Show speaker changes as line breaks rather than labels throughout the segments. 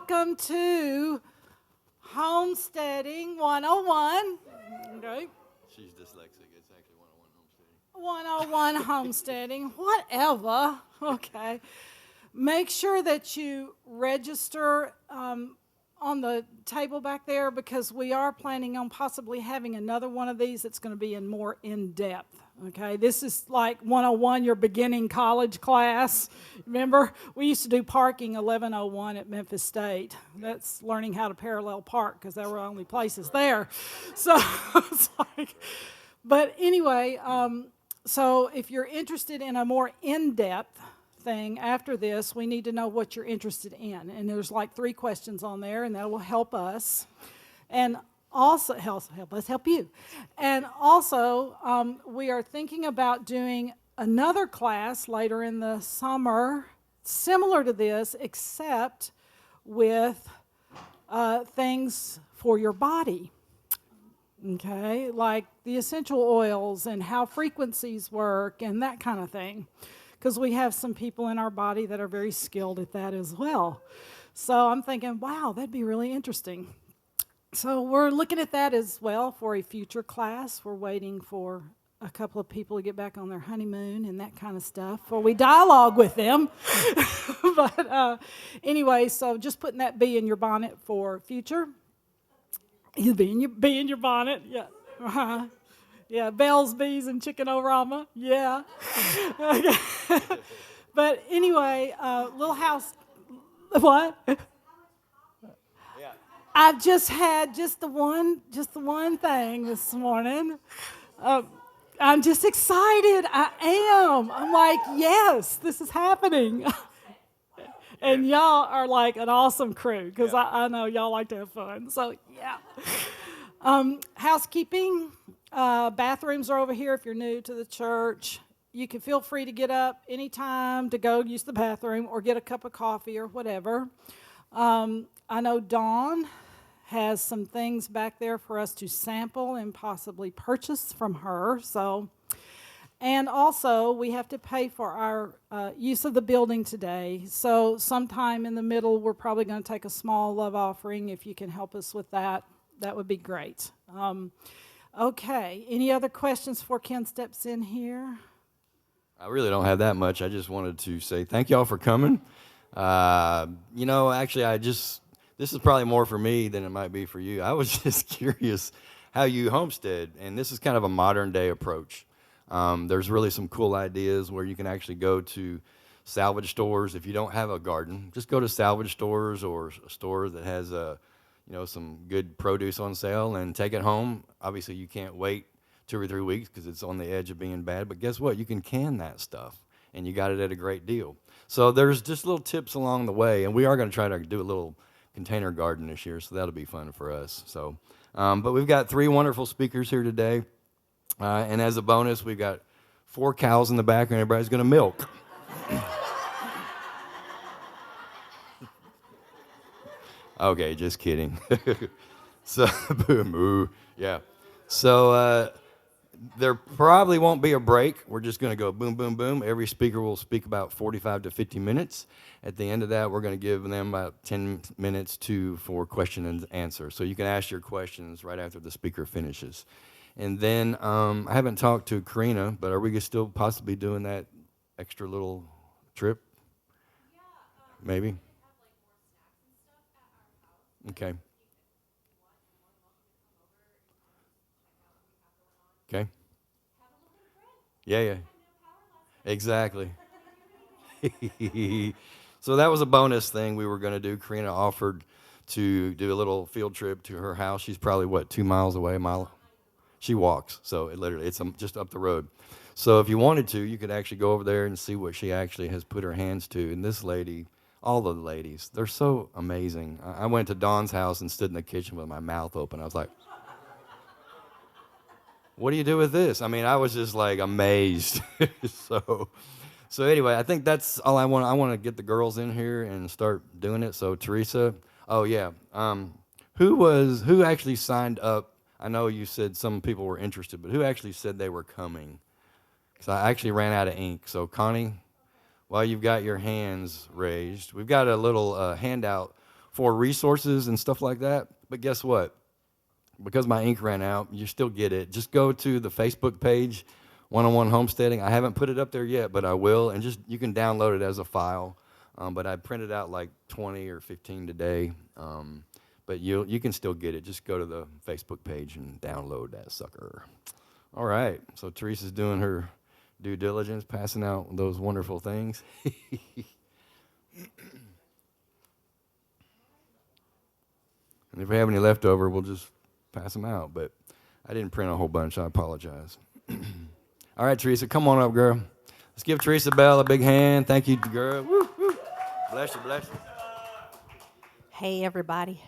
welcome to Homesteading 101. Okay.
She's dyslexic. It's actually 101 homesteading.
101 Homesteading, whatever. Okay. Make sure that you register on the table back there because we are planning on possibly having another one of these that's going to be more in-depth. Okay, this is like 101, your beginning college class. Remember, we used to do parking 1101 at Memphis State. That's learning how to parallel park because there were only places there. So it's like, but anyway, so if you're interested in a more in-depth thing after this, we need to know what you're interested in. And there's like 3 questions on there, and that will help us. And also help you. And also, we are thinking about doing another class later in the summer, similar to this, except with things for your body. Okay, like the essential oils and how frequencies work and that kind of thing. Because we have some people in our body that are very skilled at that as well. So I'm thinking, wow, that'd be really interesting. So we're looking at that as well for a future class. We're waiting for a couple of people to get back on their honeymoon and that kind of stuff, or we dialogue with them. But anyway, so just putting that bee in your bonnet for future. Bee in your bonnet, yeah. Uh-huh. Yeah, bells, bees, and chicken-o-rama, yeah. Okay. But anyway, little house, what? I've just had just the one thing this morning. I'm just excited. I am. I'm like, yes, this is happening. And y'all are like an awesome crew because I know y'all like to have fun. So, yeah. Housekeeping. Bathrooms are over here if you're new to the church. You can feel free to get up anytime to go use the bathroom or get a cup of coffee or whatever. I know Dawn has some things back there for us to sample and possibly purchase from her. So, and also we have to pay for our use of the building today. So sometime in the middle, we're probably going to take a small love offering. If you can help us with that, that would be great. Okay, any other questions before Ken steps in here?
I really don't have that much. I just wanted to say thank y'all for coming. Actually, this is probably more for me than it might be for you. I was just curious how you homestead, and this is kind of a modern day approach. There's really some cool ideas where you can actually go to salvage stores. If you don't have a garden, just go to salvage stores or a store that has some good produce on sale and take it home. Obviously, you can't wait 2 or 3 weeks because it's on the edge of being bad, but guess what? You can can that stuff, and you got it at a great deal. So there's just little tips along the way, and we are going to try to do a little container garden this year, so that'll be fun for us. So, but we've got 3 wonderful speakers here today, and as a bonus, we've got 4 cows in the back, and everybody's going to milk. Okay, just kidding. So, boom, yeah. So there probably won't be a break. We're just going to go boom, boom, boom. Every speaker will speak about 45 to 50 minutes. At the end of that, we're going to give them about 10 minutes for question and answer. So you can ask your questions right after the speaker finishes. And then I haven't talked to Karina, but are we still possibly doing that extra little trip?
Yeah.
Maybe?
We have like more snacks and stuff at our house.
Okay. Okay.
Have a little bit of bread.
Yeah. Exactly. So that was a bonus thing we were going to do. Karina offered to do a little field trip to her house. She's probably, 2 miles away, a mile? She walks, so it's just up the road. So if you wanted to, you could actually go over there and see what she actually has put her hands to. And this lady, all the ladies, they're so amazing. I went to Dawn's house and stood in the kitchen with my mouth open. I was like, what do you do with this? I mean, I was just like amazed. So anyway, I think that's all I want. I want to get the girls in here and start doing it. So Teresa, who actually signed up? I know you said some people were interested, but who actually said they were coming? Because I actually ran out of ink. So Connie, while you've got your hands raised, we've got a little handout for resources and stuff like that. But guess what? Because my ink ran out, you still get it. Just go to the Facebook page, One-on-One Homesteading. I haven't put it up there yet, but I will. And just you can download it as a file. But I printed out like 20 or 15 today. But you can still get it. Just go to the Facebook page and download that sucker. All right. So Teresa's doing her due diligence, passing out those wonderful things. And if we have any left over, we'll just pass them out. But I didn't print a whole bunch. I apologize. All right, Teresa, come on up, girl. Let's give Teresa Bell a big hand. Thank you, girl. Woo, woo. Bless you, bless you.
Hey, everybody.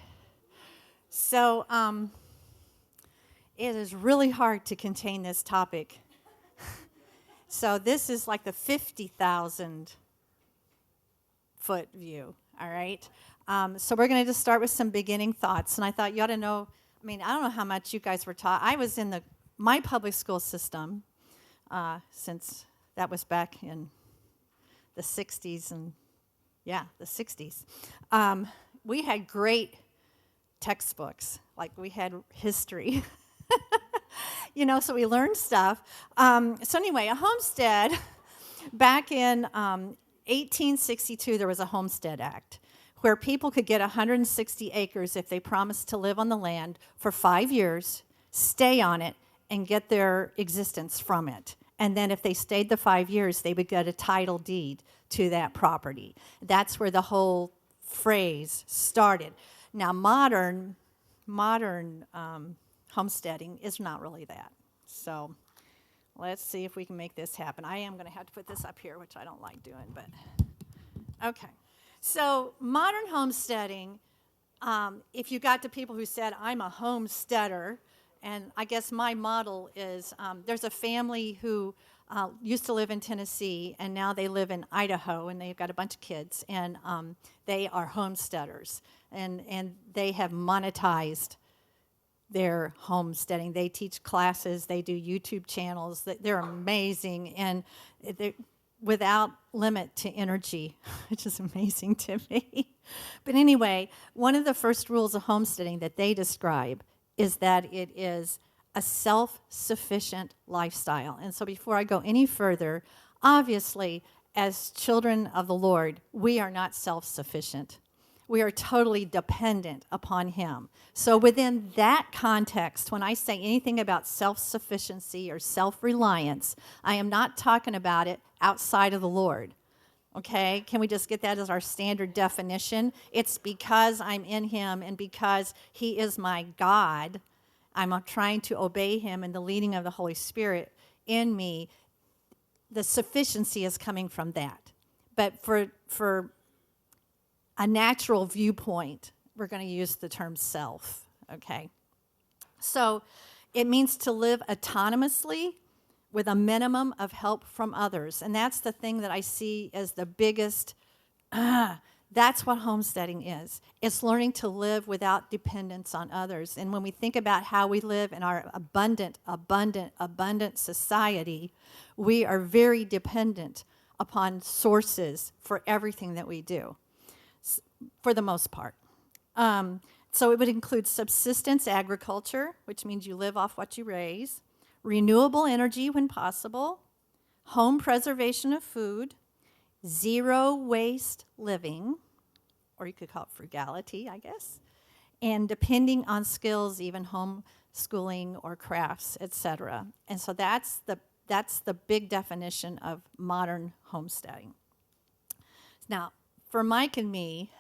So, it is really hard to contain this topic. So this is like the 50,000 foot view, all right? So we're going to just start with some beginning thoughts. And I thought you ought to know, I don't know how much you guys were taught. I was in my public school system since that was back in the 60s and, the 60s. We had great textbooks, like we had history. So we learned stuff. So anyway, a homestead, back in 1862, there was a Homestead Act where people could get 160 acres if they promised to live on the land for 5 years, stay on it, and get their existence from it. And then if they stayed the 5 years, they would get a title deed to that property. That's where the whole phrase started. Now, modern homesteading is not really that. So let's see if we can make this happen. I am going to have to put this up here, which I don't like doing, but okay. So modern homesteading, if you got to people who said, I'm a homesteader, and I guess my model is, there's a family who used to live in Tennessee, and now they live in Idaho, and they've got a bunch of kids, and they are homesteaders, and they have monetized their homesteading. They teach classes, they do YouTube channels, they're amazing, and they're without limit to energy, which is amazing to me. But anyway, one of the first rules of homesteading that they describe is that it is a self-sufficient lifestyle. And so before I go any further, obviously, as children of the Lord, we are not self-sufficient. We are totally dependent upon Him. So within that context, when I say anything about self-sufficiency or self-reliance, I am not talking about it outside of the Lord. Okay? Can we just get that as our standard definition? It's because I'm in Him and because He is my God, I'm trying to obey Him and the leading of the Holy Spirit in me. The sufficiency is coming from that. But for a natural viewpoint, we're going to use the term self, okay? So it means to live autonomously with a minimum of help from others. And that's the thing that I see as the biggest, that's what homesteading is. It's learning to live without dependence on others. And when we think about how we live in our abundant society, we are very dependent upon sources for everything that we do, for the most part. So it would include subsistence agriculture, which means you live off what you raise, renewable energy when possible, home preservation of food, zero waste living, or you could call it frugality, I guess, and depending on skills, even homeschooling or crafts, etc. And so that's the big definition of modern homesteading. Now, for Mike and me,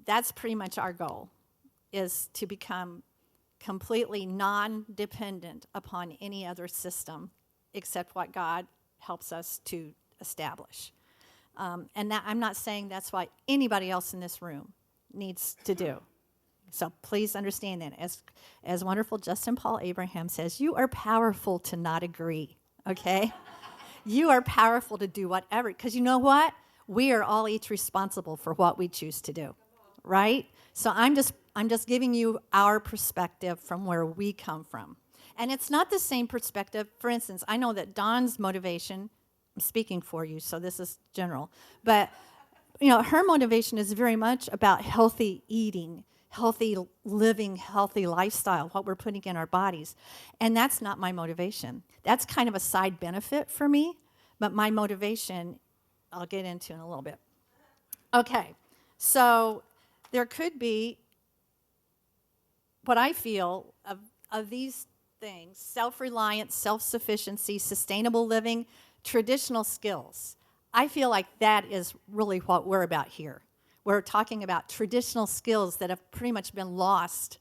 that's pretty much our goal, is to become completely non-dependent upon any other system except what God helps us to establish. And that, I'm not saying that's what anybody else in this room needs to do. So please understand that. As wonderful Justin Paul Abraham says, you are powerful to not agree, okay? You are powerful to do whatever, because you know what? We are all each responsible for what we choose to do, right? So I'm just giving you our perspective from where we come from. And it's not the same perspective. For instance, I know that Don's motivation, I'm speaking for you, so this is general, but her motivation is very much about healthy eating, healthy living, healthy lifestyle, what we're putting in our bodies. And that's not my motivation. That's kind of a side benefit for me, but my motivation, I'll get into in a little bit. Okay, so there could be what I feel of these things: self-reliance, self-sufficiency, sustainable living, traditional skills. I feel like that is really what we're about here. We're talking about traditional skills that have pretty much been lost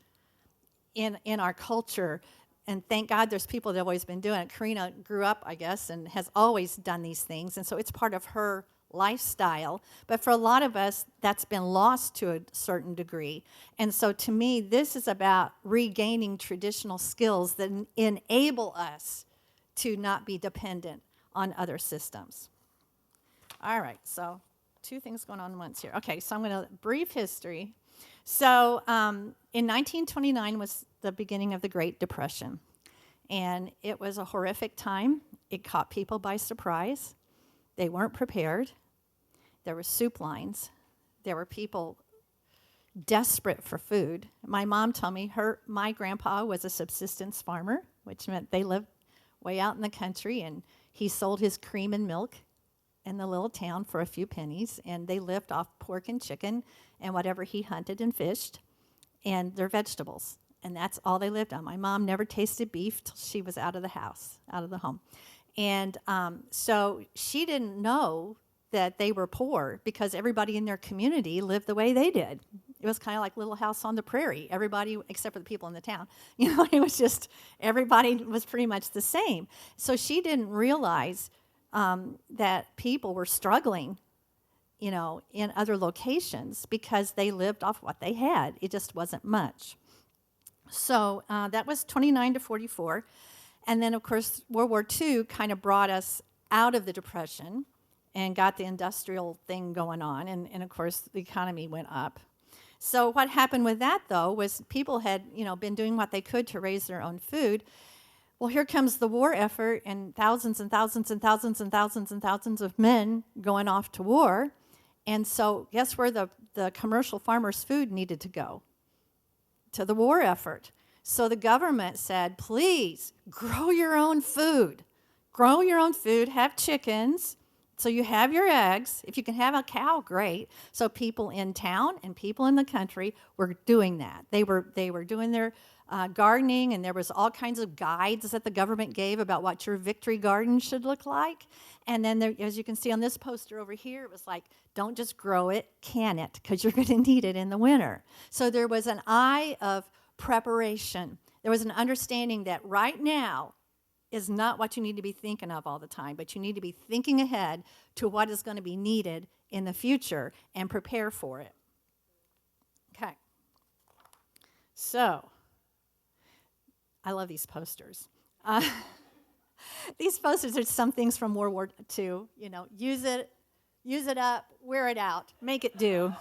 in our culture. And thank God there's people that have always been doing it. Karina grew up, I guess, and has always done these things. And so it's part of her lifestyle. But for a lot of us, that's been lost to a certain degree. And so to me, this is about regaining traditional skills that enable us to not be dependent on other systems. All right, so two things going on at once here. Okay, so I'm going to brief history. So in 1929 was the beginning of the Great Depression, and it was a horrific time. It caught people by surprise. They weren't prepared. There were soup lines. There were people desperate for food. My mom told me my grandpa was a subsistence farmer, which meant they lived way out in the country, and he sold his cream and milk in the little town for a few pennies, and they lived off pork and chicken and whatever he hunted and fished, and their vegetables. And that's all they lived on. My mom never tasted beef till she was out of the house, out of the home. And so she didn't know that they were poor because everybody in their community lived the way they did. It was kind of like Little House on the Prairie. Everybody, except for the people in the town, it was just, everybody was pretty much the same. So she didn't realize that people were struggling, in other locations because they lived off what they had. It just wasn't much. So that was 29 to 44. And then, of course, World War II kind of brought us out of the Depression and got the industrial thing going on. And of course, the economy went up. So what happened with that, though, was people had, been doing what they could to raise their own food. Well, here comes the war effort and thousands and thousands and thousands and thousands and thousands of men going off to war. And so guess where the commercial farmers' food needed to go? To the war effort. So the government said, please, grow your own food. Grow your own food, have chickens, so you have your eggs. If you can have a cow, great. So people in town and people in the country were doing that. They were doing their gardening, and there was all kinds of guides that the government gave about what your victory garden should look like. And then there, as you can see on this poster over here, it was like, don't just grow it, can it, because you're going to need it in the winter. So there was an eye of preparation. There was an understanding that right now is not what you need to be thinking of all the time, but you need to be thinking ahead to what is going to be needed in the future and prepare for it. Okay. So, I love these posters. These posters are some things from World War II. Use it up, wear it out, make it do.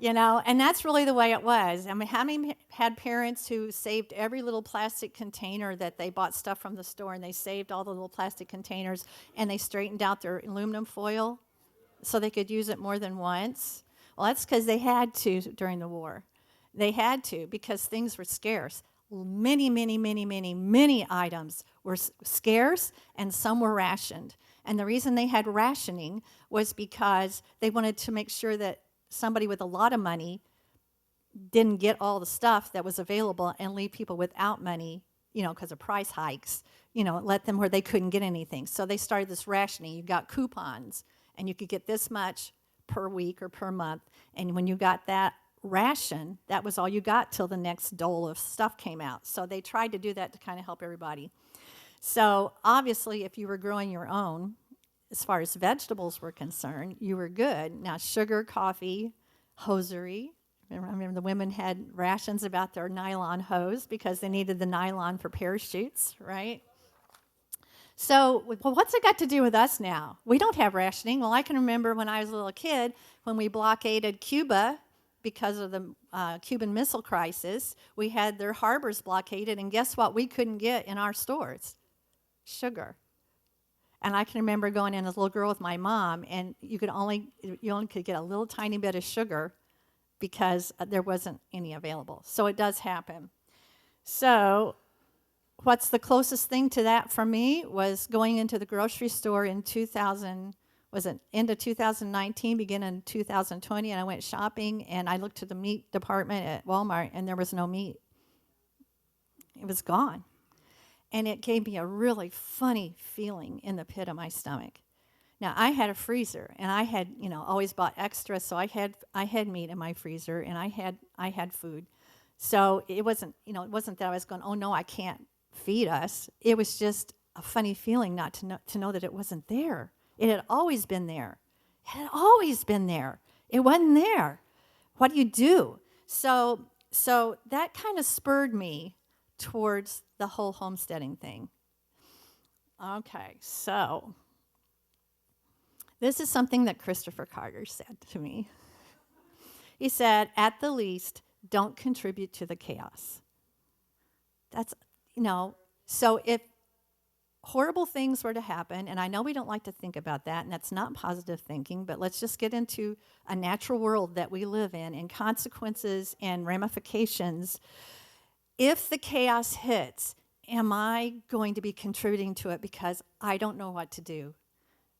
And that's really the way it was. I mean, how many had parents who saved every little plastic container that they bought stuff from the store, and they saved all the little plastic containers, and they straightened out their aluminum foil so they could use it more than once? Well, that's because they had to during the war. They had to because things were scarce. Many, many, many, many, many items were scarce, and some were rationed. And the reason they had rationing was because they wanted to make sure that somebody with a lot of money didn't get all the stuff that was available and leave people without money, because of price hikes, let them where they couldn't get anything. So they started this rationing. You got coupons, and you could get this much per week or per month. And when you got that ration, that was all you got till the next dole of stuff came out. So they tried to do that to kind of help everybody. So obviously, if you were growing your own, as far as vegetables were concerned, you were good. Now, sugar, coffee, hosiery. I remember the women had rations about their nylon hose because they needed the nylon for parachutes, right? So, what's it got to do with us now? We don't have rationing. Well, I can remember when I was a little kid when we blockaded Cuba because of the Cuban Missile Crisis. We had their harbors blockaded, and guess what we couldn't get in our stores? Sugar. And I can remember going in as a little girl with my mom, and you only could get a little tiny bit of sugar because there wasn't any available. So it does happen. So what's the closest thing to that for me was going into the grocery store in 2000, was it end of 2019, beginning 2020, and I went shopping, and I looked to the meat department at Walmart, and there was no meat. It was gone. And it gave me a really funny feeling in the pit of my stomach. Now, I had a freezer, and I had, always bought extra, so I had meat in my freezer, and I had food. So it wasn't that I was going, oh no, I can't feed us. It was just a funny feeling not to know that it wasn't there. It had always been there. It had always been there. It wasn't there. What do you do? So that kind of spurred me towards the whole homesteading thing. Okay, so this is something that Christopher Carter said to me. He said, at the least, don't contribute to the chaos. That's, so if horrible things were to happen, and I know we don't like to think about that, and that's not positive thinking, but let's just get into a natural world that we live in, and consequences and ramifications. If the chaos hits, am I going to be contributing to it because I don't know what to do?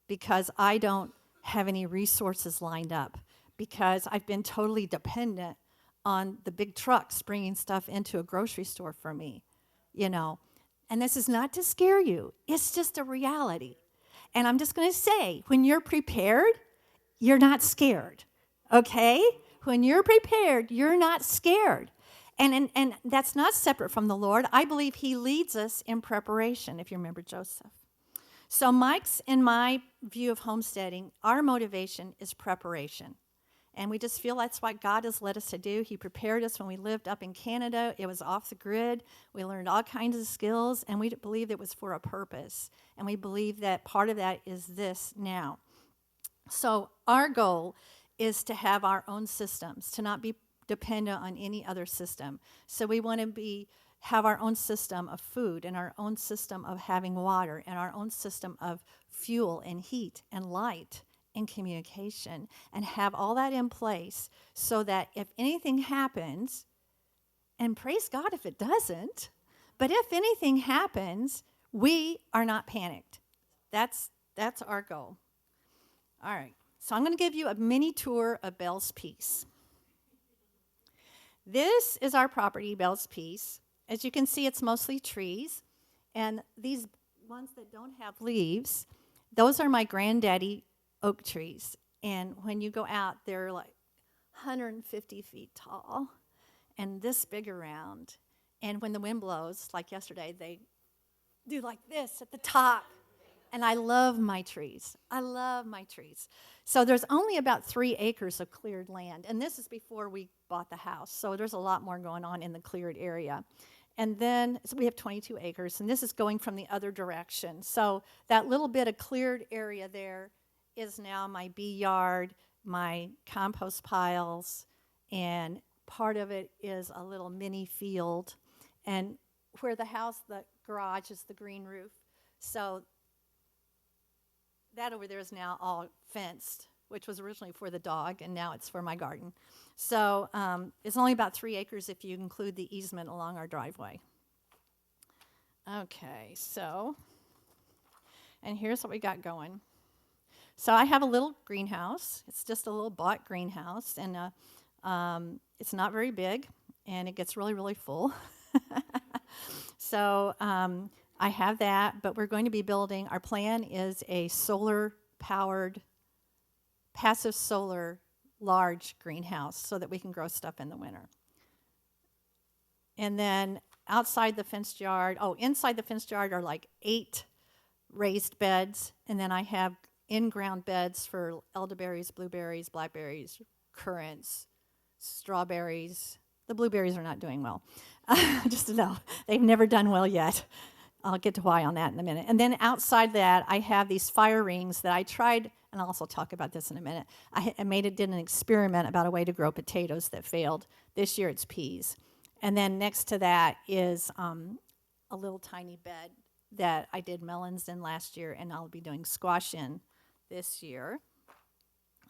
Because I don't have any resources lined up? Because I've been totally dependent on the big trucks bringing stuff into a grocery store for me, And this is not to scare you. It's just a reality. And I'm just going to say, when you're prepared, you're not scared, okay? When you're prepared, you're not scared. And that's not separate from the Lord. I believe he leads us in preparation, if you remember Joseph. So Mike's and my view of homesteading, our motivation is preparation. And we just feel that's what God has led us to do. He prepared us when we lived up in Canada. It was off the grid. We learned all kinds of skills, and we believed it was for a purpose. And we believe that part of that is this now. So our goal is to have our own systems, to not be dependent on any other system. So we want to have our own system of food, and our own system of having water, and our own system of fuel and heat and light and communication, and have all that in place so that if anything happens, and praise God if it doesn't, but if anything happens, we are not panicked. That's our goal. All right, so I'm going to give you a mini tour of Bell's Peace. This is our property, Bell's Peace. As you can see, it's mostly trees. And these ones that don't have leaves, those are my granddaddy oak trees. And when you go out, they're like 150 feet tall and this big around. And when the wind blows, like yesterday, they do like this at the top. And I love my trees. I love my trees. So there's only about 3 acres of cleared land. And this is before we bought the house. So there's a lot more going on in the cleared area. And then so we have 22 acres. And this is going from the other direction. So that little bit of cleared area there is now my bee yard, my compost piles, and part of it is a little mini field. And where the garage is the green roof. So that over there is now all fenced, which was originally for the dog, and now it's for my garden. So it's only about 3 acres if you include the easement along our driveway. Okay, so, and here's what we got going. So I have a little greenhouse. It's just a little bought greenhouse, and it's not very big, and it gets really, really full. So I have that, but we're going to be building, our plan is a solar-powered, passive solar, large greenhouse so that we can grow stuff in the winter. And then inside the fenced yard are like 8 raised beds, and then I have in-ground beds for elderberries, blueberries, blackberries, currants, strawberries. The blueberries are not doing well. Just to know, they've never done well yet. I'll get to why on that in a minute. And then outside that, I have these fire rings that I tried, and I'll also talk about this in a minute. I did an experiment about a way to grow potatoes that failed. This year it's peas. And then next to that is a little tiny bed that I did melons in last year, and I'll be doing squash in this year.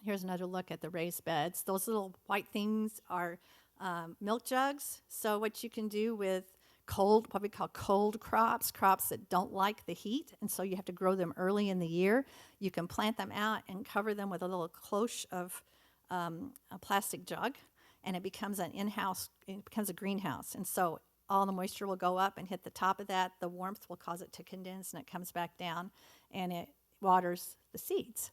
Here's another look at the raised beds. Those little white things are milk jugs. So what you can do with cold, what we call cold crops, crops that don't like the heat, and so you have to grow them early in the year, you can plant them out and cover them with a little cloche of a plastic jug, and it becomes it becomes a greenhouse. And so all the moisture will go up and hit the top of that. The warmth will cause it to condense, and it comes back down, and it waters the seeds.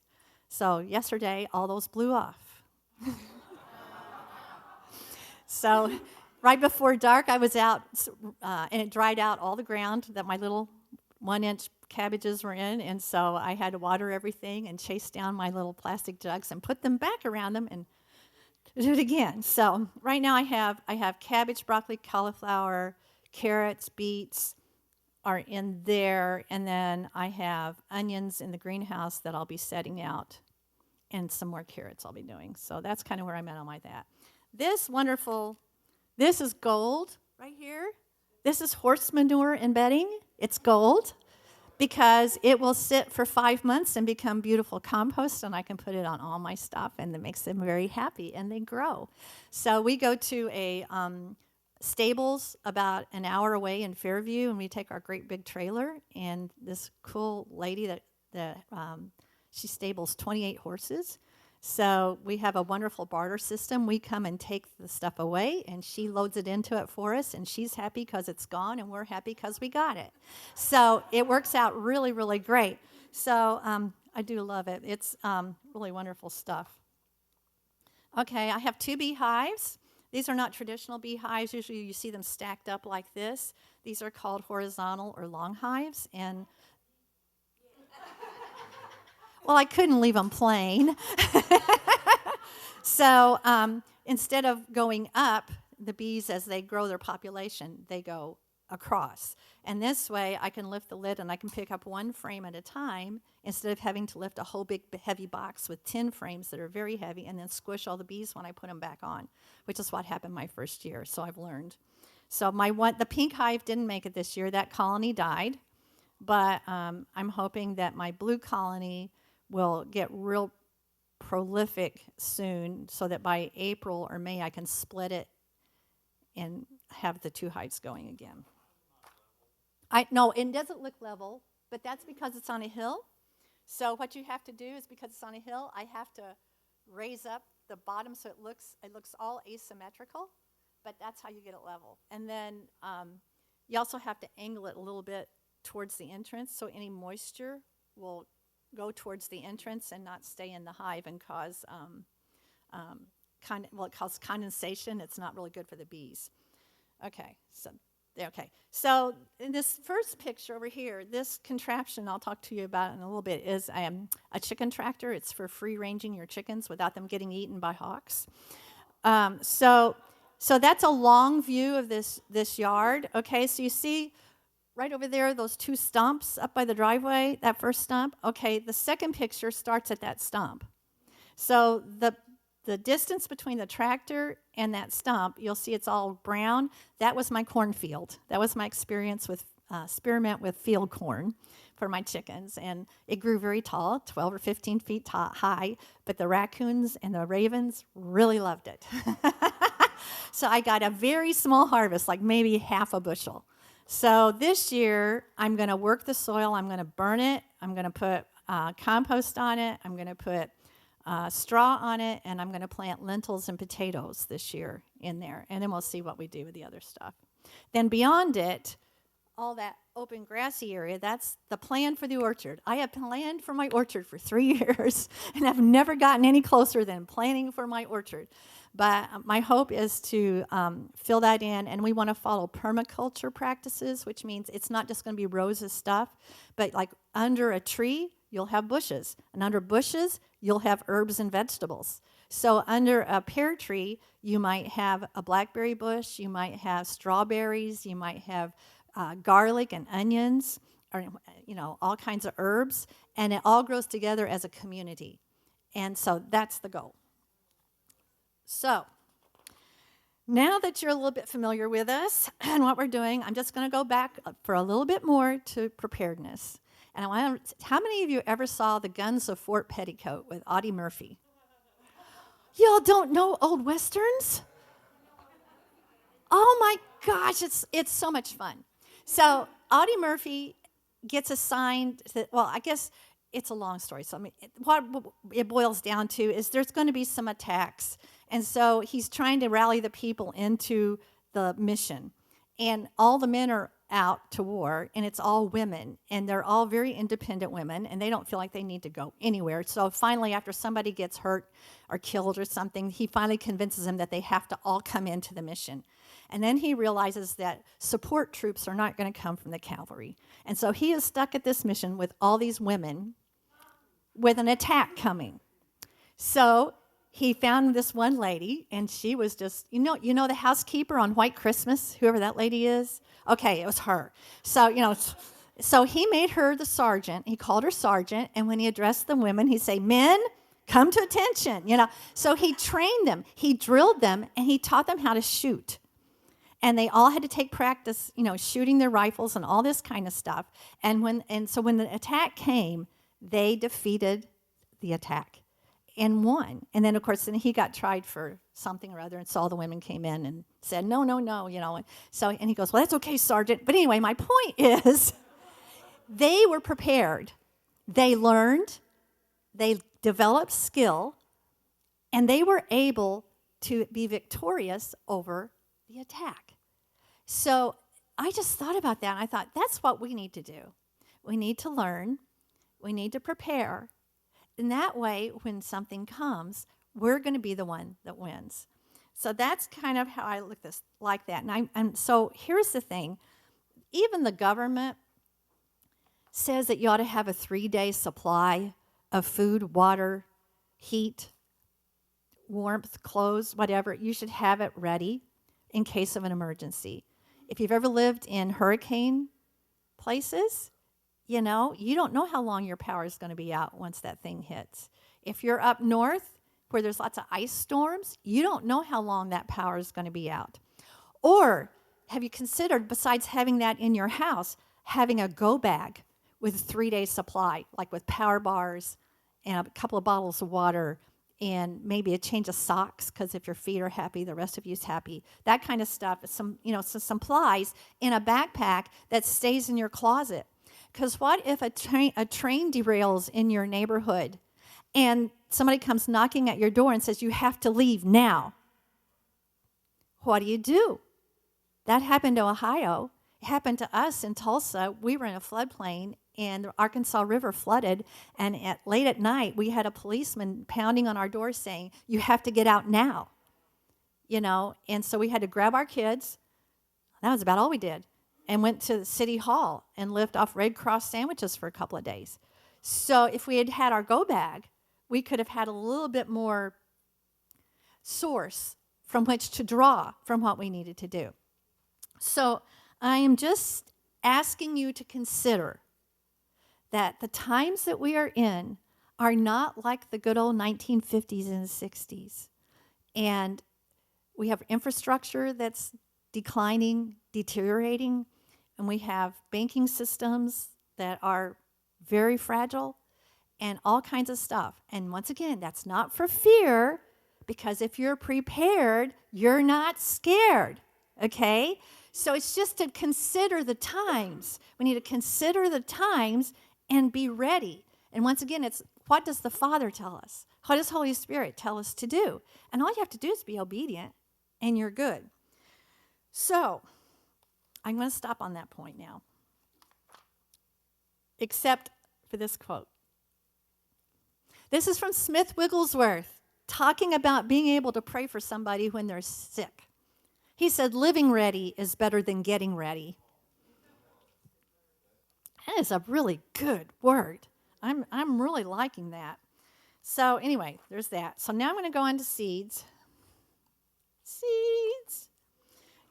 So yesterday, all those blew off. So right before dark, I was out, and it dried out all the ground that my little 1-inch cabbages were in, and so I had to water everything and chase down my little plastic jugs and put them back around them and do it again. So right now I have cabbage, broccoli, cauliflower, carrots, beets are in there, and then I have onions in the greenhouse that I'll be setting out, and some more carrots I'll be doing. So that's kind of where I'm at on my that. This is gold right here. This is horse manure and bedding. It's gold because it will sit for 5 months and become beautiful compost, and I can put it on all my stuff, and it makes them very happy, and they grow. So we go to a stables about an hour away in Fairview, and we take our great big trailer, and this cool lady that she stables 28 horses. So we have a wonderful barter system. We come and take the stuff away, and she loads it into it for us, and she's happy because it's gone, and we're happy because we got it. So it works out really, really great. So I do love it. It's really wonderful stuff. Okay, I have 2 beehives. These are not traditional beehives. Usually you see them stacked up like this. These are called horizontal or long hives, and well, I couldn't leave them plain. So instead of going up, the bees, as they grow their population, they go across. And this way, I can lift the lid and I can pick up 1 frame at a time instead of having to lift a whole big heavy box with 10 frames that are very heavy and then squish all the bees when I put them back on, which is what happened my first year. So I've learned. So the pink hive didn't make it this year. That colony died. But I'm hoping that my blue colony will get real prolific soon so that by April or May I can split it and have the 2 hives going again. No, it doesn't look level, but that's because it's on a hill. So what you have to do is, because it's on a hill, I have to raise up the bottom so it looks all asymmetrical, but that's how you get it level. And then you also have to angle it a little bit towards the entrance so any moisture will go towards the entrance and not stay in the hive and cause it causes condensation. It's not really good for the bees. Okay, so in this first picture over here, this contraption I'll talk to you about in a little bit is a chicken tractor. It's for free ranging your chickens without them getting eaten by hawks. So that's a long view of this yard. Okay, so you see right over there, those 2 stumps up by the driveway, that first stump. Okay, the second picture starts at that stump. So the distance between the tractor and that stump, you'll see it's all brown. That was my cornfield. That was my experience with experiment with field corn for my chickens. And it grew very tall, 12 or 15 feet high, but the raccoons and the ravens really loved it. So I got a very small harvest, like maybe half a bushel. So this year, I'm going to work the soil. I'm going to burn it. I'm going to put compost on it. I'm going to put straw on it, and I'm going to plant lentils and potatoes this year in there. And then we'll see what we do with the other stuff. Then beyond it, all that open grassy area, that's the plan for the orchard. I have planned for my orchard for 3 years, and I've never gotten any closer than planning for my orchard. But my hope is to fill that in, and we want to follow permaculture practices, which means it's not just going to be rows of stuff, but like under a tree, you'll have bushes, and under bushes, you'll have herbs and vegetables. So under a pear tree, you might have a blackberry bush, you might have strawberries, you might have garlic and onions, or all kinds of herbs, and it all grows together as a community. And so that's the goal. So Now that you're a little bit familiar with us and what we're doing, I'm just going to go back for a little bit more to preparedness. And I want how many of you ever saw The Guns of Fort Petticoat with Audie Murphy? Y'all don't know old westerns? Oh my gosh, it's so much fun. So Audie Murphy gets assigned to, well, I guess it's a long story. So I mean, what it boils down to is there's going to be some attacks. And so he's trying to rally the people into the mission. And all the men are out to war, and it's all women. And they're all very independent women, and they don't feel like they need to go anywhere. So finally, after somebody gets hurt or killed or something, he finally convinces them that they have to all come into the mission. And then he realizes that support troops are not going to come from the cavalry. And so he is stuck at this mission with all these women with an attack coming. So he found this one lady, and she was just, you know the housekeeper on White Christmas, whoever that lady is? Okay, it was her. So, so he made her the sergeant. He called her sergeant, and when he addressed the women, he'd say, men, come to attention, So he trained them, he drilled them, and he taught them how to shoot. And they all had to take practice, shooting their rifles and all this kind of stuff. And so when the attack came, they defeated the attack and won. And then, of course, he got tried for something or other, and so all the women came in and said, no, and he goes, well, that's okay, Sergeant. But anyway, my point is they were prepared. They learned, they developed skill, and they were able to be victorious over the attack. So I just thought about that, and I thought, that's what we need to do. We need to learn. We need to prepare. And that way, when something comes, we're going to be the one that wins. So that's kind of how I look at this like that. And so here's the thing. Even the government says that you ought to have a 3-day supply of food, water, heat, warmth, clothes, whatever. You should have it ready in case of an emergency. If you've ever lived in hurricane places, you don't know how long your power is going to be out once that thing hits. If you're up north where there's lots of ice storms, you don't know how long that power is going to be out. Or have you considered, besides having that in your house, having a go bag with a 3-day supply, like with power bars and a couple of bottles of water and maybe a change of socks, because if your feet are happy, the rest of you's happy. That kind of stuff, some supplies in a backpack that stays in your closet. Because what if a train derails in your neighborhood and somebody comes knocking at your door and says, you have to leave now? What do? That happened to Ohio. It happened to us in Tulsa. We were in a floodplain, and the Arkansas River flooded, and late at night, we had a policeman pounding on our door saying, you have to get out now. And so we had to grab our kids. That was about all we did. And went to City Hall and lived off Red Cross sandwiches for a couple of days. So if we had had our go bag, we could have had a little bit more source from which to draw from what we needed to do. So I am just asking you to consider that the times that we are in are not like the good old 1950s and 60s. And we have infrastructure that's declining, deteriorating, and we have banking systems that are very fragile and all kinds of stuff. And once again, that's not for fear, because if you're prepared, you're not scared, okay? So it's just to consider the times. We need to consider the times and be ready. And once again, it's what does the Father tell us? What does Holy Spirit tell us to do? And all you have to do is be obedient, and you're good. So, I'm going to stop on that point now, except for this quote. This is from Smith Wigglesworth, talking about being able to pray for somebody when they're sick. He said, living ready is better than getting ready. That is a really good word. I'm really liking that. So anyway, there's that. So now I'm going to go on to seeds. Seeds.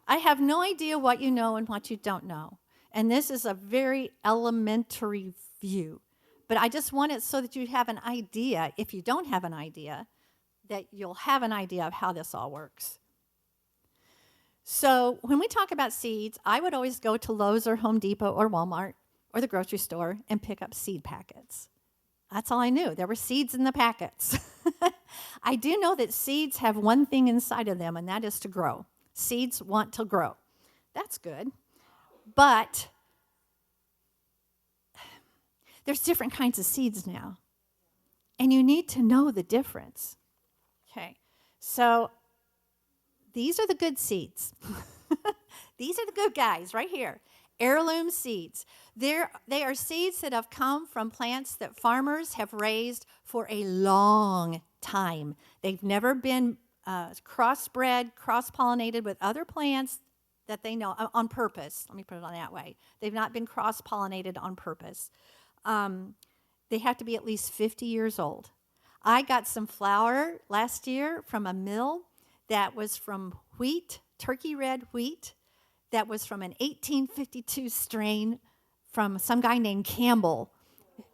I have no idea what you know and what you don't know. And this is a very elementary view. But I just want it so that you have an idea, if you don't have an idea, that you'll have an idea of how this all works. So when we talk about seeds, I would always go to Lowe's or Home Depot or Walmart or the grocery store and pick up seed packets. That's all I knew. There were seeds in the packets. I do know that seeds have one thing inside of them, and that is to grow. Seeds want to grow. That's good. But there's different kinds of seeds now, and you need to know the difference. Okay, so these are the good seeds. These are the good guys right here. Heirloom seeds. They are seeds that have come from plants that farmers have raised for a long time. They've never been crossbred, cross-pollinated with other plants that they know on purpose. Let me put it on that way. They've not been cross-pollinated on purpose. They have to be at least 50 years old. I got some flour last year from a mill that was from wheat, turkey red wheat, that was from an 1852 strain from some guy named Campbell,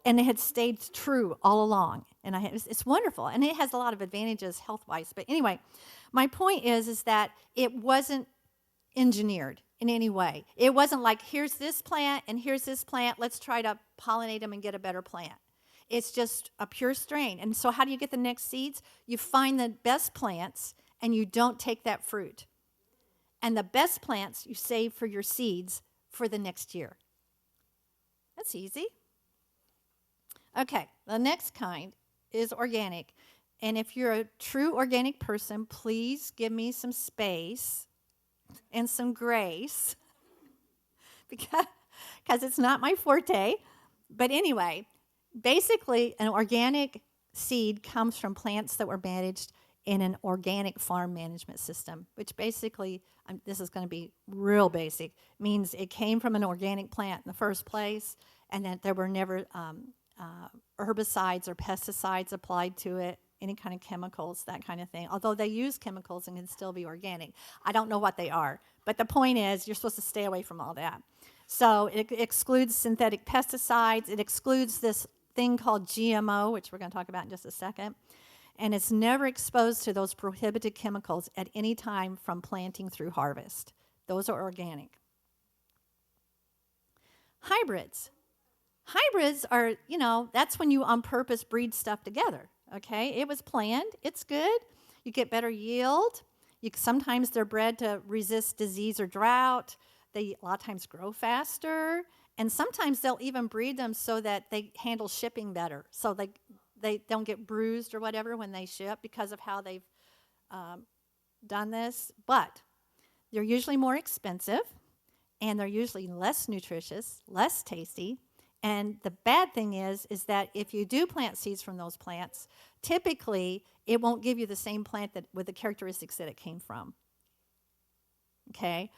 and it had stayed true all along. And it's wonderful, and it has a lot of advantages health-wise. But anyway, my point is that it wasn't engineered in any way. It wasn't like, here's this plant and here's this plant, let's try to pollinate them and get a better plant. It's just a pure strain. And so how do you get the next seeds? You find the best plants, and you don't take that fruit. And the best plants you save for your seeds for the next year. That's easy. Okay, the next kind is organic. And if you're a true organic person, please give me some space and some grace because it's not my forte. But anyway, basically an organic seed comes from plants that were managed in an organic farm management system, which basically, this is going to be real basic, means it came from an organic plant in the first place, and that there were never herbicides or pesticides applied to it, any kind of chemicals, that kind of thing. Although they use chemicals and can still be organic. I don't know what they are, but the point is you're supposed to stay away from all that. So it excludes synthetic pesticides. It excludes this thing called GMO, which we're going to talk about in just a second. And it's never exposed to those prohibited chemicals at any time from planting through harvest. Those are organic. Hybrids. Hybrids are, that's when you on purpose breed stuff together, okay? It was planned. It's good. You get better yield. Sometimes they're bred to resist disease or drought. They a lot of times grow faster. And sometimes they'll even breed them so that they handle shipping better. So they don't get bruised or whatever when they ship because of how they've done this. But they're usually more expensive, and they're usually less nutritious, less tasty. And the bad thing is that if you do plant seeds from those plants, typically it won't give you the same plant with the characteristics that it came from. Okay?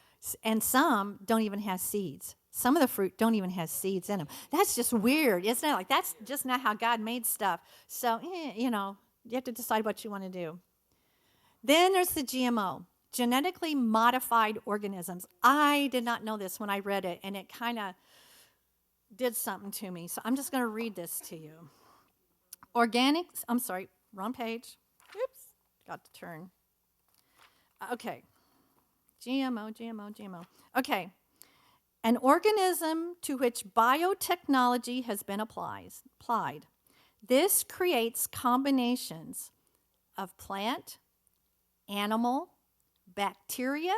And some don't even have seeds. Some of the fruit don't even have seeds in them. That's just weird, isn't it? Like, that's just not how God made stuff. So, you have to decide what you want to do. Then there's the GMO, genetically modified organisms. I did not know this when I read it, and it kind of did something to me. So I'm just going to read this to you. Wrong page. Oops, got to turn. Okay. GMO. Okay. An organism to which biotechnology has been applied. This creates combinations of plant, animal, bacteria,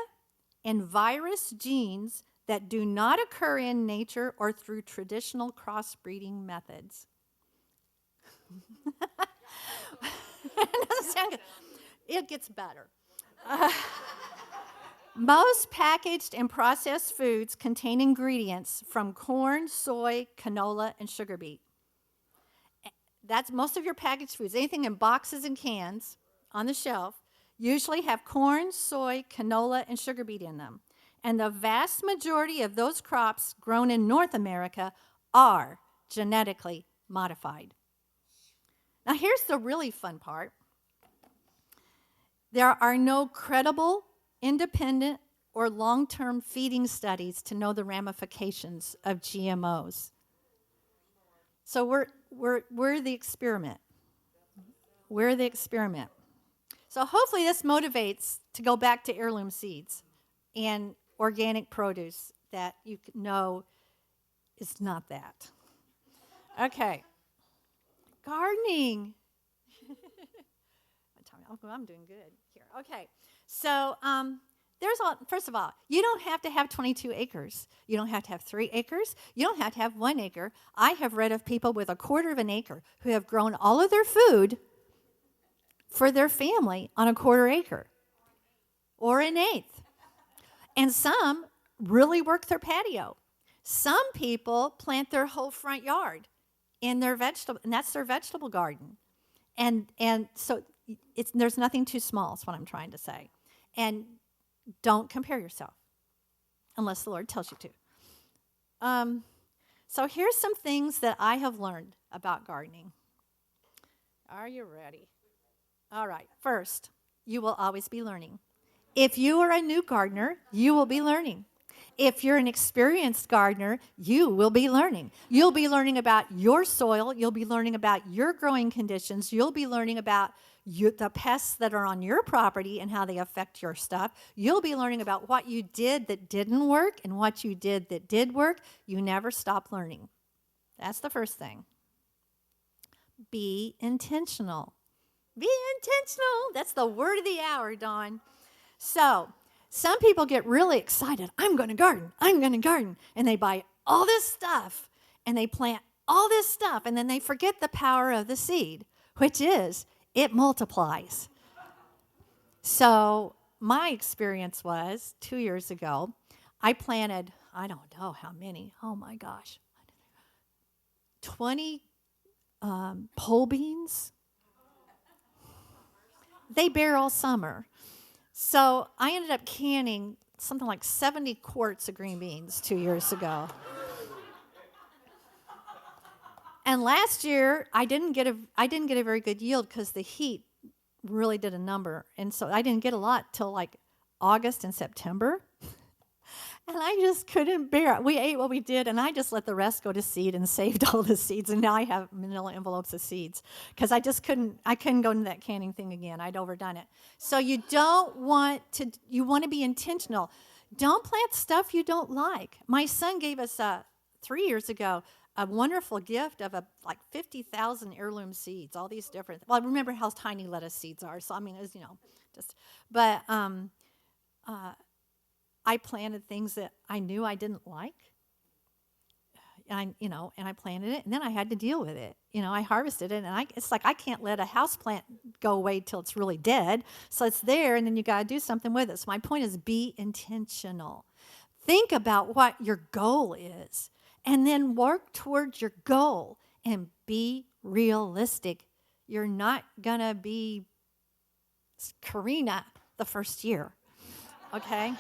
and virus genes that do not occur in nature or through traditional crossbreeding methods. It doesn't sound good. It gets better. Most packaged and processed foods contain ingredients from corn, soy, canola, and sugar beet. That's most of your packaged foods. Anything in boxes and cans on the shelf usually have corn, soy, canola, and sugar beet in them. And the vast majority of those crops grown in North America are genetically modified. Now, here's the really fun part. There are no credible, independent, or long-term feeding studies to know the ramifications of GMOs. So we're the experiment. So hopefully this motivates to go back to heirloom seeds. and organic produce that you know is not that. Okay. Gardening. I'm doing good here. Okay. So first of all, you don't have to have 22 acres. You don't have to have 3 acres. You don't have to have 1 acre. I have read of people with 1/4 of an acre who have grown all of their food for their family on 1/4 acre or 1/8. And some really work their patio. Some people plant their whole front yard in their vegetable, and that's their vegetable garden. And so there's nothing too small is what I'm trying to say. And don't compare yourself unless the Lord tells you to. So here's some things that I have learned about gardening. Are you ready? All right. First, you will always be learning. If you are a new gardener, you will be learning. If you're an experienced gardener, you will be learning. You'll be learning about your soil. You'll be learning about your growing conditions. You'll be learning about the pests that are on your property and how they affect your stuff. You'll be learning about what you did that didn't work and what you did that did work. You never stop learning. That's the first thing. Be intentional. Be intentional. That's the word of the hour, Dawn. So, some people get really excited. I'm going to garden. I'm going to garden. And they buy all this stuff and they plant all this stuff. And then they forget the power of the seed, which is it multiplies. So my experience was 2 years ago, I planted, I don't know how many. Oh my gosh. 20 pole beans. They bear all summer. So I ended up canning something like 70 quarts of green beans 2 years ago. And last year, I didn't get a very good yield because the heat really did a number. And so I didn't get a lot till like August and September. And I just couldn't bear it. We ate what we did, and I just let the rest go to seed and saved all the seeds. And now I have manila envelopes of seeds because I couldn't go into that canning thing again. I'd overdone it. So you want to be intentional. Don't plant stuff you don't like. My son gave us 3 years ago a wonderful gift of like 50,000 heirloom seeds, all these different. Well, I remember how tiny lettuce seeds are. So I mean, it was, but I planted things that I knew I didn't like. And I planted it, and then I had to deal with it. I harvested it, and it's like I can't let a house plant go away till it's really dead. So it's there, and then you got to do something with it. So my point is, be intentional. Think about what your goal is, and then work towards your goal, and be realistic. You're not gonna be Karina the first year, okay?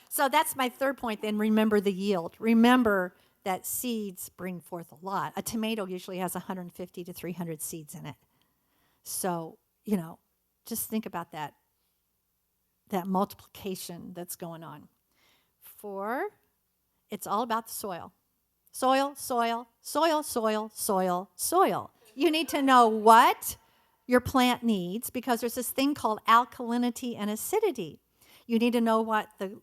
So that's my third point then. Remember the yield. Remember that seeds bring forth a lot. A tomato usually has 150 to 300 seeds in it. So, just think about that multiplication that's going on. 4, it's all about the soil. Soil, soil, soil, soil, soil, soil. You need to know what your plant needs because there's this thing called alkalinity and acidity. You need to know what the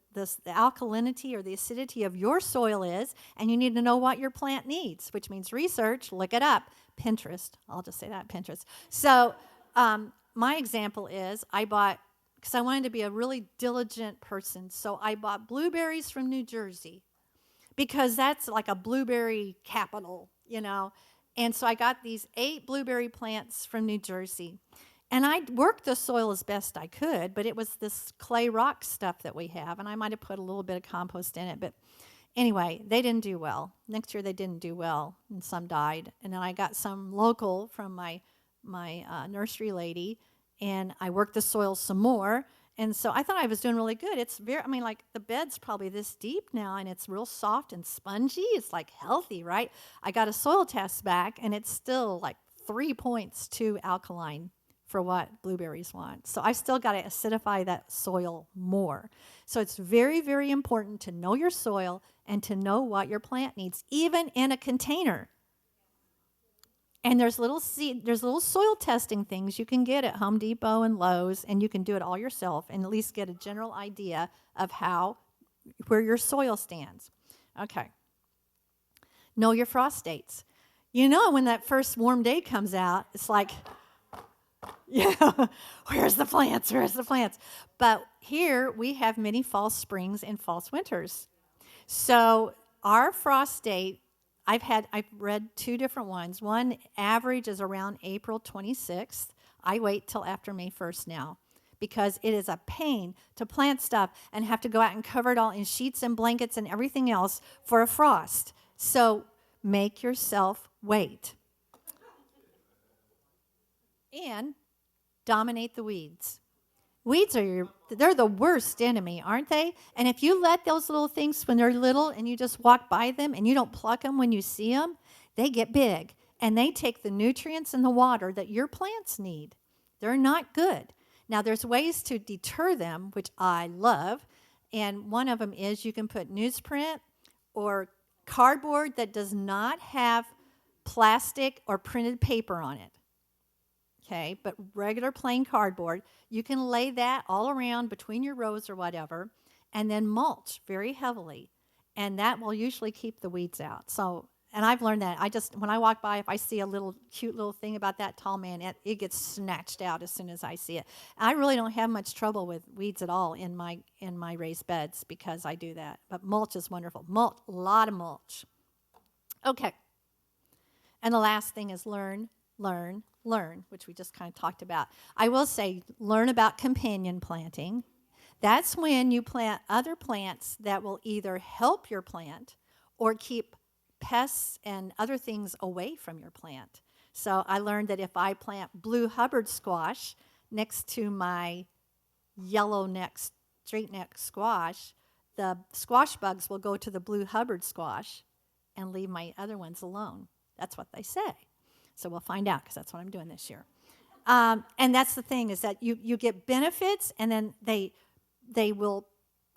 alkalinity or the acidity of your soil is, and you need to know what your plant needs, which means research, look it up. Pinterest, I'll just say that, Pinterest. So my example is because I wanted to be a really diligent person, so I bought blueberries from New Jersey because that's like a blueberry capital, And so I got these 8 blueberry plants from New Jersey. And I worked the soil as best I could, but it was this clay rock stuff that we have, and I might have put a little bit of compost in it. But anyway, they didn't do well. Next year they didn't do well, and some died. And then I got some local from my nursery lady, and I worked the soil some more. And so I thought I was doing really good. It's the bed's probably this deep now, and it's real soft and spongy. It's like healthy, right? I got a soil test back, and it's still like 3 points too alkaline for what blueberries want. So I still got to acidify that soil more. So it's very, very important to know your soil and to know what your plant needs, even in a container. And there's little soil testing things you can get at Home Depot and Lowe's, and you can do it all yourself and at least get a general idea of where your soil stands. Okay. Know your frost dates. You know, when that first warm day comes out, it's like, yeah, where's the plants? Where's the plants? But here we have many false springs and false winters. So our frost date, I've read two different ones. One average is around April 26th. I wait till after May 1st now because it is a pain to plant stuff and have to go out and cover it all in sheets and blankets and everything else for a frost. So make yourself wait. And dominate the weeds. Weeds they're the worst enemy, aren't they? And if you let those little things when they're little and you just walk by them and you don't pluck them when you see them, they get big and they take the nutrients and the water that your plants need. They're not good. Now, there's ways to deter them, which I love, and one of them is you can put newsprint or cardboard that does not have plastic or printed paper on it. Okay, but regular plain cardboard, you can lay that all around between your rows or whatever, and then mulch very heavily, and that will usually keep the weeds out. So, and I've learned that. When I walk by, if I see a little cute little thing about that tall man, it gets snatched out as soon as I see it. I really don't have much trouble with weeds at all in my raised beds because I do that. But mulch is wonderful. Mulch, a lot of mulch. Okay, and the last thing is learn, which we just kind of talked about. I will say, learn about companion planting. That's when you plant other plants that will either help your plant or keep pests and other things away from your plant. So I learned that if I plant blue Hubbard squash next to my yellow neck, straight neck squash, the squash bugs will go to the blue Hubbard squash and leave my other ones alone. That's what they say. So we'll find out because that's what I'm doing this year. And that's the thing is that you get benefits and then they will,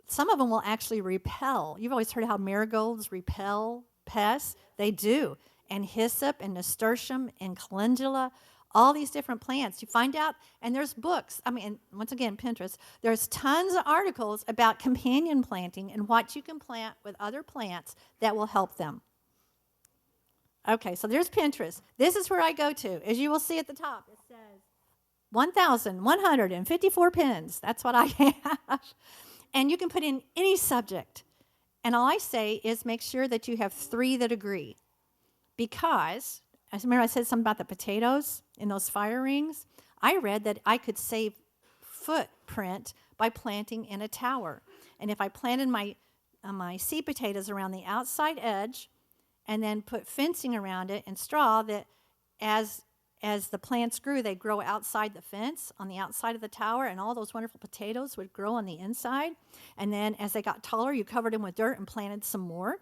some of them will actually repel. You've always heard how marigolds repel pests. They do. And hyssop and nasturtium and calendula, all these different plants. You find out, and there's books. And once again, Pinterest. There's tons of articles about companion planting and what you can plant with other plants that will help them. Okay, so there's Pinterest. This is where I go to. As you will see at the top, it says 1,154 pins. That's what I have. And you can put in any subject. And all I say is make sure that you have 3 that agree. Because, I remember I said something about the potatoes in those fire rings. I read that I could save footprint by planting in a tower. And if I planted my seed potatoes around the outside edge, and then put fencing around it and straw that as the plants grew, they grow outside the fence on the outside of the tower, and all those wonderful potatoes would grow on the inside. And then as they got taller, you covered them with dirt and planted some more.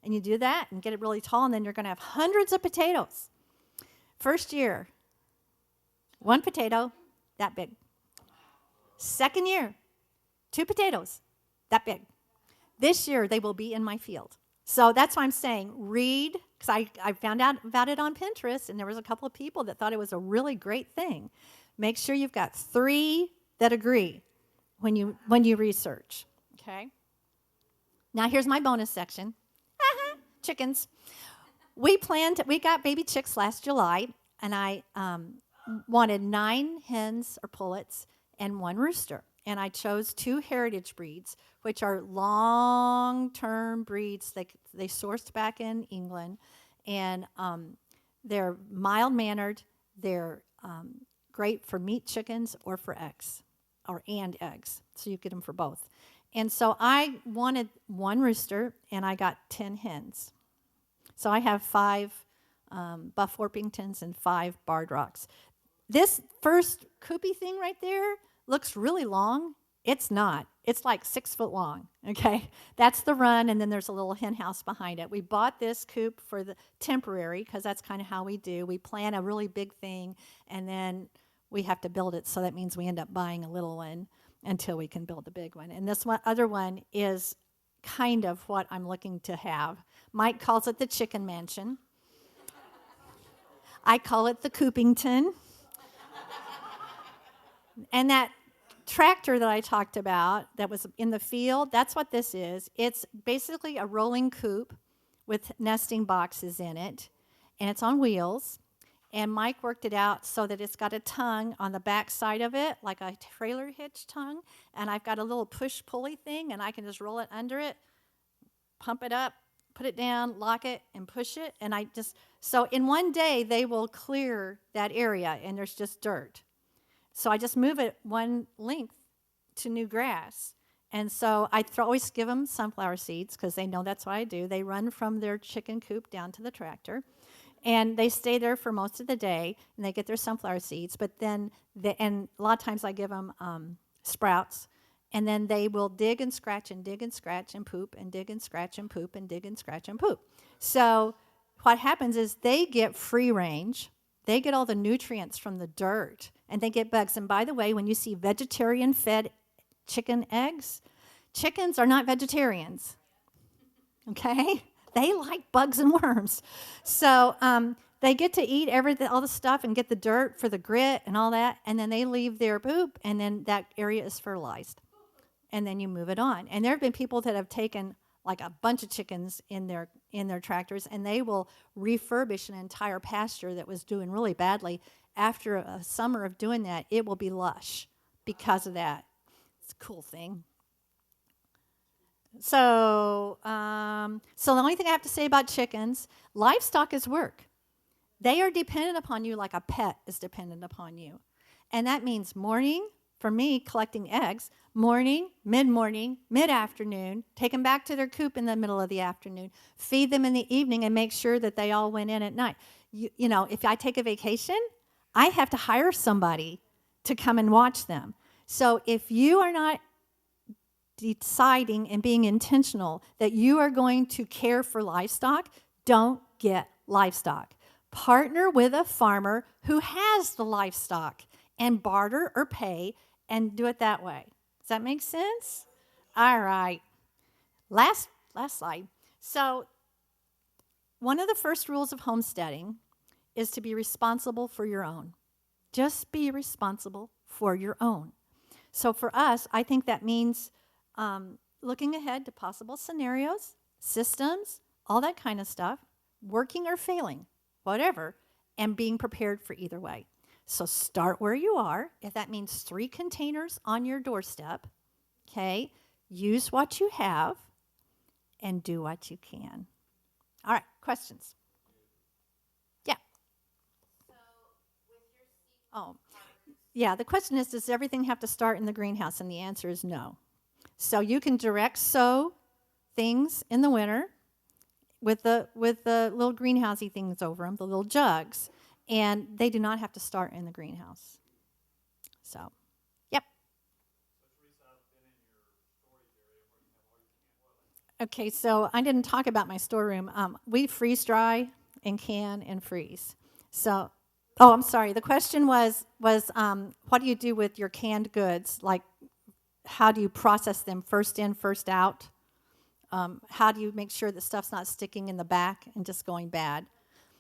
And you do that and get it really tall, and then you're going to have hundreds of potatoes. First year, 1 potato, that big. Second year, 2 potatoes, that big. This year, they will be in my field. So that's why I'm saying read, because I found out about it on Pinterest, and there was a couple of people that thought it was a really great thing. Make sure you've got 3 that agree when you research, okay? Now here's my bonus section. Chickens. We got baby chicks last July, and I wanted 9 hens or pullets and 1 rooster. And I chose 2 heritage breeds, which are long-term breeds. They sourced back in England, and they're mild-mannered. They're great for meat chickens or for eggs, and eggs. So you get them for both. And so I wanted 1 rooster, and I got 10 hens. So I have 5 Buff Orpingtons and 5 Barred Rocks. This first coopy thing right there looks really long. It's not. It's like 6 foot long, okay? That's the run, and then there's a little hen house behind it. We bought this coop for the temporary because that's kind of how we do. We plan a really big thing, and then we have to build it, so that means we end up buying a little one until we can build the big one. And this other one is kind of what I'm looking to have. Mike calls it the chicken mansion. I call it the Coopington. And that tractor that I talked about that was in the field, that's what this is. It's basically a rolling coop with nesting boxes in it, and it's on wheels. And Mike worked it out so that it's got a tongue on the back side of it, like a trailer hitch tongue, and I've got a little push-pulley thing, and I can just roll it under it, pump it up, put it down, lock it, and push it, and so in one day, they will clear that area, and there's just dirt. So I just move it one length to new grass. And so I always give them sunflower seeds because they know that's what I do. They run from their chicken coop down to the tractor. And they stay there for most of the day, and they get their sunflower seeds. But then, and a lot of times I give them sprouts. And then they will dig and scratch and dig and scratch and poop and dig and scratch and poop and dig and scratch and poop. So what happens is they get free range. They get all the nutrients from the dirt, and they get bugs. And by the way, when you see vegetarian-fed chicken eggs, chickens are not vegetarians, okay? They like bugs and worms. So they get to eat all the stuff and get the dirt for the grit and all that, and then they leave their poop, and then that area is fertilized. And then you move it on. And there have been people that have taken like a bunch of chickens in their tractors, and they will refurbish an entire pasture that was doing really badly. After a summer of doing that, it will be lush because of that. It's a cool thing. So the only thing I have to say about chickens, livestock is work. They are dependent upon you like a pet is dependent upon you. And that means morning, for me, collecting eggs, morning, mid-morning, mid-afternoon, take them back to their coop in the middle of the afternoon, feed them in the evening, and make sure that they all went in at night. You know, if I take a vacation, I have to hire somebody to come and watch them. So if you are not deciding and being intentional that you are going to care for livestock, don't get livestock. Partner with a farmer who has the livestock and barter or pay and do it that way. Does that make sense? All right. Last slide. So one of the first rules of homesteading is to be responsible for your own. Just be responsible for your own. So for us, I think that means looking ahead to possible scenarios, systems, all that kind of stuff, working or failing, whatever, and being prepared for either way. So start where you are. If that means 3 containers on your doorstep, okay, use what you have and do what you can. All right, questions? Yeah. Yeah, the question is, does everything have to start in the greenhouse? And the answer is no. So you can direct sow things in the winter with the little greenhousey things over them, the little jugs, and they do not have to start in the greenhouse. So, yep. Okay, so I didn't talk about my storeroom. We freeze dry and can and freeze. So, I'm sorry. The question was what do you do with your canned goods? Like, how do you process them first in, first out? How do you make sure that stuff's not sticking in the back and just going bad?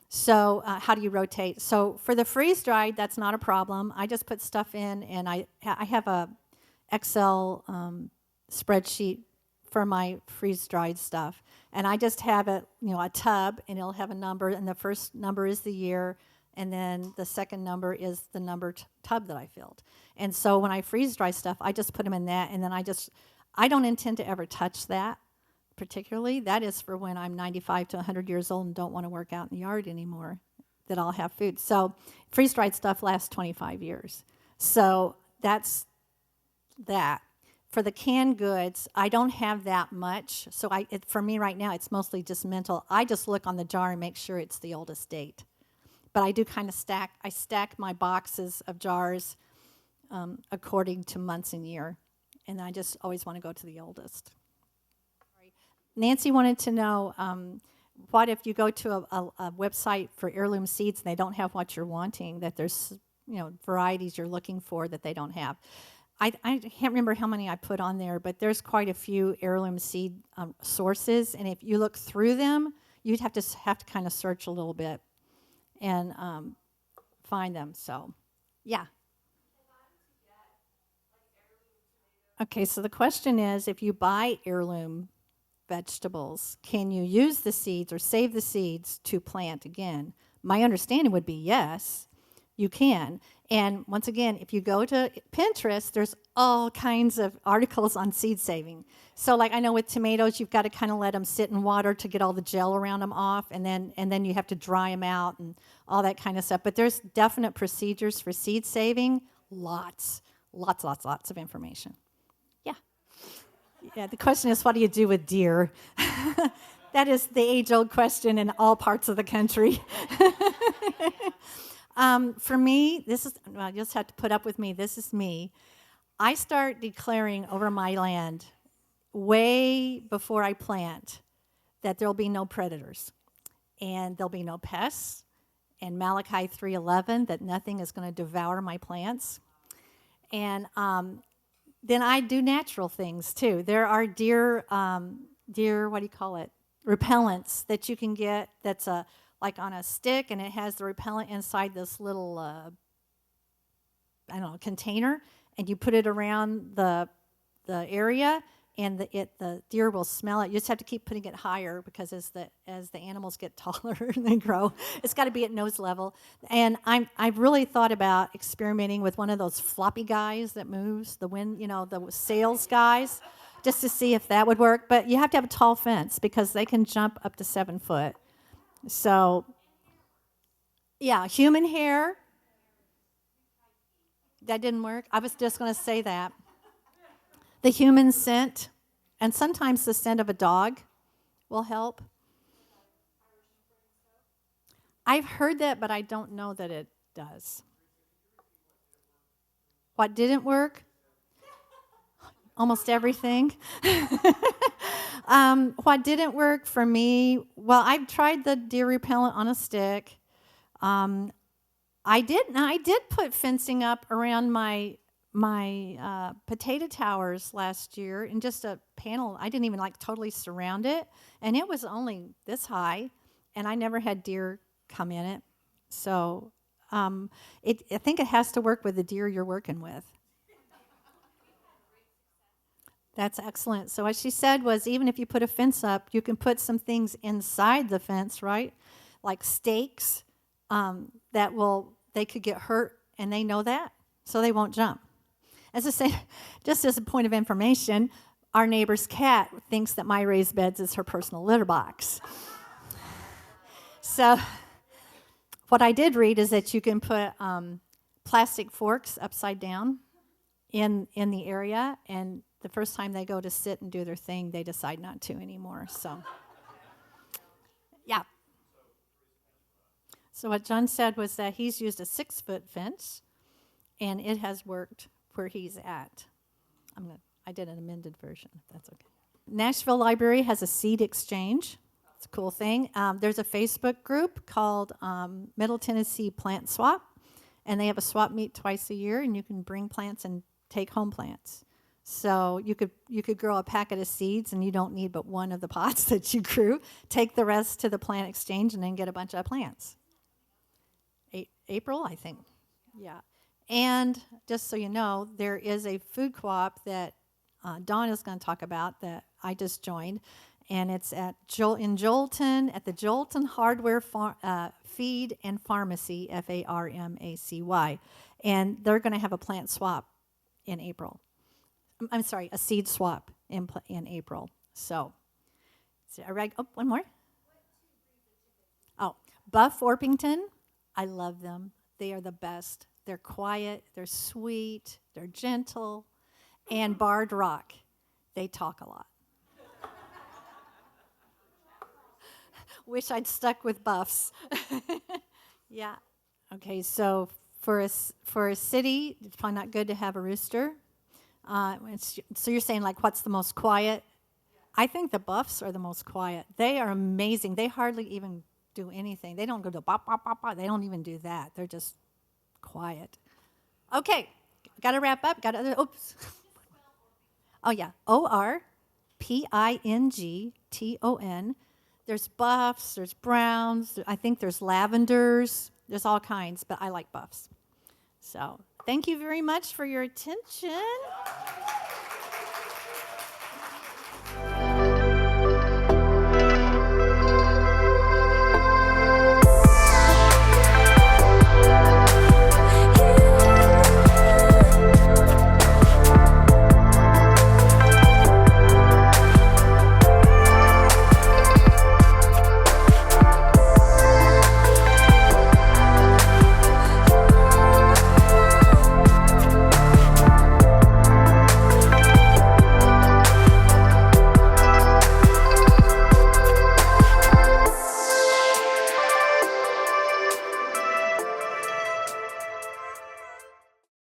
So how do you rotate? So for the freeze-dried, that's not a problem. I just put stuff in, and I have a Excel spreadsheet for my freeze-dried stuff. And I just have a tub, and it'll have a number, and the first number is the year, and then the second number is the number tub that I filled. And so when I freeze-dry stuff, I just put them in that, and then I don't intend to ever touch that. Particularly, that is for when I'm 95 to 100 years old and don't want to work out in the yard anymore, that I'll have food. So freeze-dried stuff lasts 25 years. So that's that. For the canned goods, I don't have that much. So for me right now, it's mostly just mental. I just look on the jar and make sure it's the oldest date. But I do kind of stack my boxes of jars according to months and year. And I just always want to go to the oldest. Nancy wanted to know, what if you go to a website for heirloom seeds and they don't have what you're wanting, that there's varieties you're looking for that they don't have. I can't remember how many I put on there, but there's quite a few heirloom seed sources, and if you look through them, you'd have to kind of search a little bit and find them. So, yeah. Okay, so the question is, if you buy heirloom vegetables, can you use the seeds or save the seeds to plant again? My understanding would be yes, you can. And once again, if you go to Pinterest, there's all kinds of articles on seed saving. So like I know with tomatoes, you've got to kind of let them sit in water to get all the gel around them off, and then you have to dry them out and all that kind of stuff. But there's definite procedures for seed saving. Lots of information. Yeah, the question is, what do you do with deer? That is the age-old question in all parts of the country. For me, you just have to put up with me. This is me. I start declaring over my land way before I plant that there'll be no predators and there'll be no pests, and Malachi 3:11, that nothing is going to devour my plants. And then I do natural things too. There are deer, what do you call it? Repellents that you can get. That's like on a stick, and it has the repellent inside this little, container, and you put it around the area, and the deer will smell it. You just have to keep putting it higher because as the animals get taller and they grow, it's got to be at nose level. And I've really thought about experimenting with one of those floppy guys that moves, the sails guys, just to see if that would work. But you have to have a tall fence because they can jump up to 7 foot. So, yeah, human hair. That didn't work. I was just going to say that. The human scent, and sometimes the scent of a dog will help. I've heard that, but I don't know that it does. What didn't work? Almost everything. What didn't work for me? Well, I've tried the deer repellent on a stick. I did put fencing up around my potato towers last year in just a panel. I didn't even totally surround it, and it was only this high, and I never had deer come in it. So I think it has to work with the deer you're working with. That's excellent. So what she said was, even if you put a fence up, you can put some things inside the fence, right? Like stakes they could get hurt, and they know that, so they won't jump. As I say, just as a point of information, our neighbor's cat thinks that my raised beds is her personal litter box. So what I did read is that you can put plastic forks upside down in the area, and the first time they go to sit and do their thing, they decide not to anymore. So, yeah. So what John said was that he's used a 6-foot fence, and it has worked where he's at. I did an amended version, if that's okay. Nashville Library has a seed exchange. It's a cool thing. There's a Facebook group called Middle Tennessee Plant Swap, and they have a swap meet twice a year, and you can bring plants and take home plants. So you could grow a packet of seeds, and you don't need but one of the pots that you grew. Take the rest to the plant exchange, and then get a bunch of plants. April, I think. Yeah. And just so you know, there is a food co-op that Dawn is going to talk about that I just joined, and it's in Joelton at the Joelton Hardware Feed and Pharmacy, Pharmacy, and they're going to have a plant swap in April. I'm sorry, a seed swap in April. So, one more. Oh, Buff Orpington. I love them. They are the best. They're quiet, they're sweet, they're gentle. And Barred Rock, they talk a lot. Wish I'd stuck with buffs. Yeah. Okay, so for a city, it's probably not good to have a rooster. So you're saying, what's the most quiet? I think the buffs are the most quiet. They are amazing. They hardly even do anything. They don't go to bop, bop, bop, bop. They don't even do that. They're just quiet. Okay, got to wrap up. Oops. Oh, yeah. ORPINGTON. There's buffs, there's browns, I think there's lavenders, there's all kinds, but I like buffs. So thank you very much for your attention.